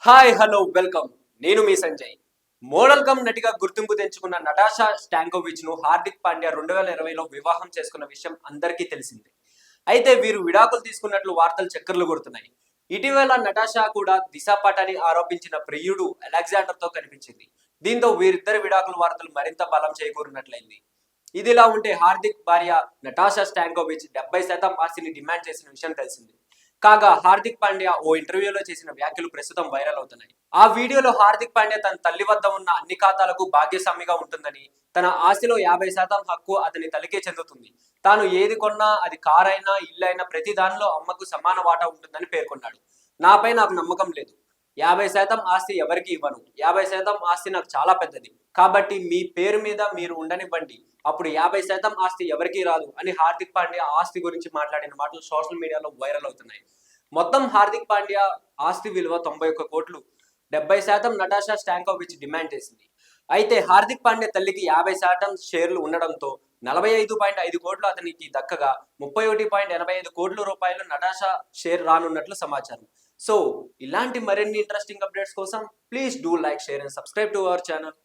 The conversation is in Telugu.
Hi hello welcome. నేను మీ సంజయ్. మోడల్ కమ్ నటిగా గుర్తింపు తెచ్చుకున్న నటాషా స్టాంకోవిచ్ ను హార్దిక్ పాండ్యా 2020లో వివాహం చేసుకున్న విషయం అందరికీ తెలిసిందే. అయితే వీరు విడాకులు తీసుకున్నట్లు వార్తలు చక్కర్లు కొడుతున్నాయి. ఇటీవల నటాషా కూడా దిశా పటాని ఆరోపించిన ప్రియుడు అలెగ్జాండర్ తో కనిపించింది. దీంతో వీరిద్దరి విడాకుల వార్తలు మరింత బలం చేకూరినట్లయింది. ఇదిలా ఉంటే హార్దిక్ భార్య నటాషా స్టాంకోవిచ్ 70% ఆస్తిని డిమాండ్ చేసిన విషయం తెలిసింది. కాగా హార్దిక్ పాండ్యా ఓ ఇంటర్వ్యూలో చేసిన వ్యాఖ్యలు ప్రస్తుతం వైరల్ అవుతున్నాయి. ఆ వీడియోలో హార్దిక్ పాండ్యా తన తల్లి వద్ద ఉన్న అన్ని ఖాతాలకు భాగ్యస్వామిగా ఉంటుందని, తన ఆస్తిలో 50% హక్కు అతని తల్లికే చెందుతుంది. తాను ఏది కొన్నా, అది కారైనా, ఇల్లైనా ప్రతి దానిలో అమ్మకు సమాన వాటా ఉంటుందని పేర్కొన్నాడు. నాపై నాకు నమ్మకం లేదు. 50% ఆస్తి ఎవరికి ఇవ్వను. 50% ఆస్తి నాకు చాలా పెద్దది. కాబట్టి మీ పేరు మీద మీరు ఉండనివ్వండి. అప్పుడు 50% ఆస్తి ఎవరికీ రాదు అని హార్దిక్ పాండ్యా ఆస్తి గురించి మాట్లాడిన మాటలు సోషల్ మీడియాలో వైరల్ అవుతున్నాయి. మొత్తం హార్దిక్ పాండ్యా ఆస్తి విలువ 91 కోట్లు. 70% నటాషా స్టాంకోవిచ్ డిమాండ్ చేసింది. అయితే హార్దిక్ పాండ్యా తల్లికి 50% షేర్లు ఉండడంతో 45.5 కోట్లు అతనికి దక్కగా 31.85 కోట్ల రూపాయలు నటాషా షేర్ రానున్నట్లు సమాచారం. సో ఇలాంటి మరిన్ని ఇంట్రెస్టింగ్ అప్డేట్స్ కోసం please do like, share and subscribe to our channel.